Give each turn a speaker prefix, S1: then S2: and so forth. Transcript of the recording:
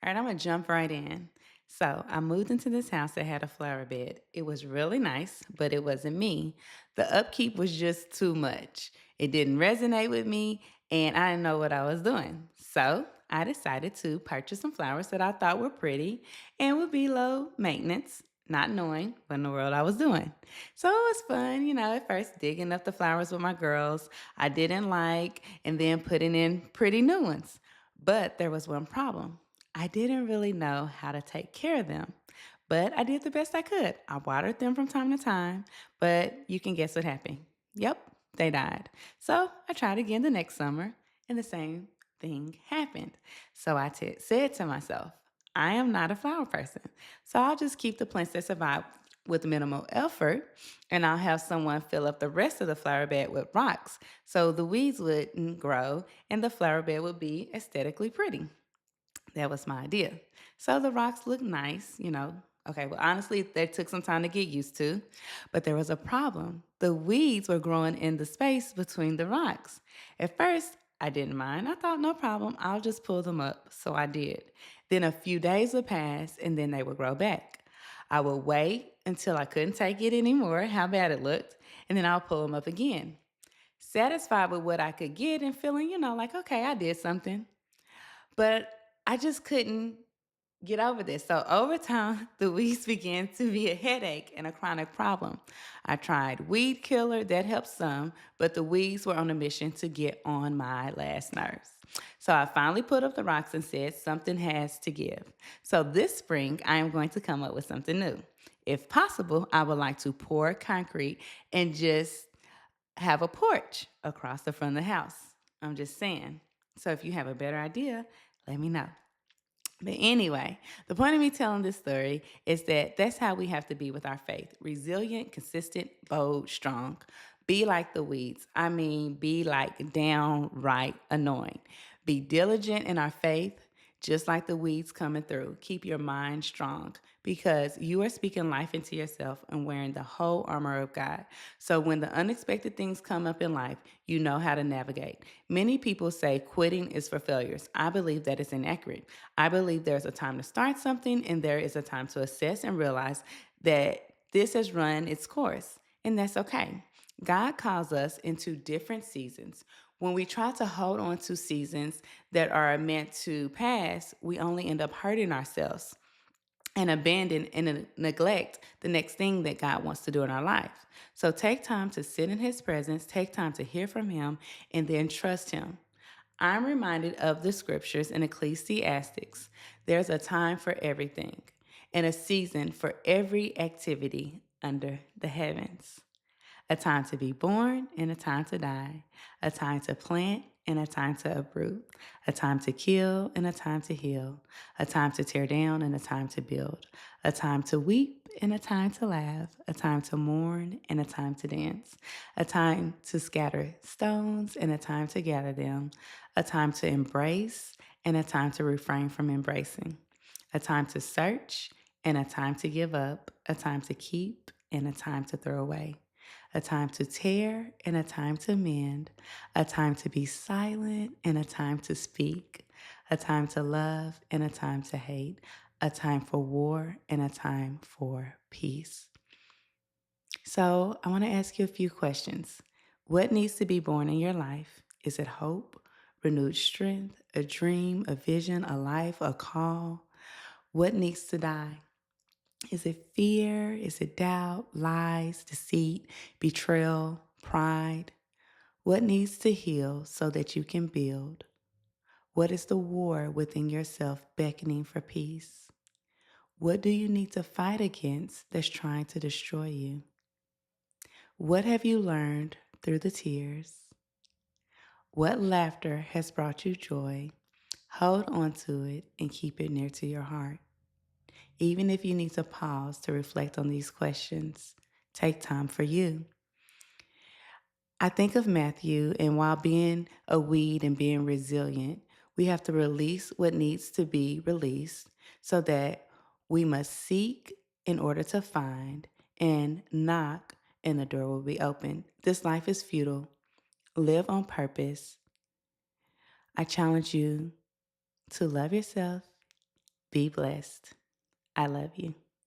S1: All right, I'm gonna jump right in. So I moved into this house that had a flower bed. It was really nice, but it wasn't me. The upkeep was just too much. It didn't resonate with me, and I didn't know what I was doing. So I decided to purchase some flowers that I thought were pretty and would be low maintenance, not knowing what in the world I was doing. So it was fun, at first digging up the flowers with my girls I didn't like, and then putting in pretty new ones. But there was one problem. I didn't really know how to take care of them, but I did the best I could. I watered them from time to time, but you can guess what happened. Yep, they died. So I tried again the next summer, and the same thing happened. So said to myself, I am not a flower person, so I'll just keep the plants that survive with minimal effort, and I'll have someone fill up the rest of the flower bed with rocks so the weeds wouldn't grow and the flower bed would be aesthetically pretty. That was my idea. So the rocks look nice. Okay, well, honestly, that took some time to get used to, but there was a problem. The weeds were growing in the space between the rocks. At first, I didn't mind. I thought, no problem, I'll just pull them up. So I did. Then a few days would pass, and then they would grow back. I would wait until I couldn't take it anymore, how bad it looked, and then I'll pull them up again. Satisfied with what I could get and feeling, like, okay, I did something. But I just couldn't get over this. So over time, the weeds began to be a headache and a chronic problem. I tried weed killer, that helped some, but the weeds were on a mission to get on my last nerves. So I finally put up the rocks and said something has to give. So this spring, I am going to come up with something new. If possible, I would like to pour concrete and just have a porch across the front of the house. I'm just saying. So if you have a better idea, let me know. But anyway, the point of me telling this story is that that's how we have to be with our faith: resilient, consistent, bold, strong. Be like the weeds. I mean, be like downright annoying. Be diligent in our faith, just like the weeds coming through. Keep your mind strong because you are speaking life into yourself and wearing the whole armor of God. So when the unexpected things come up in life, you know how to navigate. Many people say quitting is for failures. I believe that is inaccurate. I believe there's a time to start something and there is a time to assess and realize that this has run its course, and that's okay. God calls us into different seasons. When we try to hold on to seasons that are meant to pass, we only end up hurting ourselves and abandon and neglect the next thing that God wants to do in our life. So take time to sit in His presence, take time to hear from Him, and then trust Him. I'm reminded of the scriptures in Ecclesiastes. There's a time for everything and a season for every activity under the heavens. A time to be born and a time to die, a time to plant and a time to uproot, a time to kill and a time to heal, a time to tear down and a time to build, a time to weep and a time to laugh, a time to mourn and a time to dance, a time to scatter stones and a time to gather them, a time to embrace and a time to refrain from embracing, a time to search and a time to give up, a time to keep and a time to throw away, a time to tear and a time to mend, a time to be silent and a time to speak, a time to love and a time to hate, a time for war and a time for peace. So I want to ask you a few questions. What needs to be born in your life? Is it hope, renewed strength, a dream, a vision, a life, a call? What needs to die? Is it fear? Is it doubt, lies, deceit, betrayal, pride? What needs to heal so that you can build? What is the war within yourself beckoning for peace? What do you need to fight against that's trying to destroy you? What have you learned through the tears? What laughter has brought you joy? Hold on to it and keep it near to your heart. Even if you need to pause to reflect on these questions, take time for you. I think of Matthew, and while being a weed and being resilient, we have to release what needs to be released so that we must seek in order to find and knock, and the door will be open. This life is futile. Live on purpose. I challenge you to love yourself Be blessed. I love you.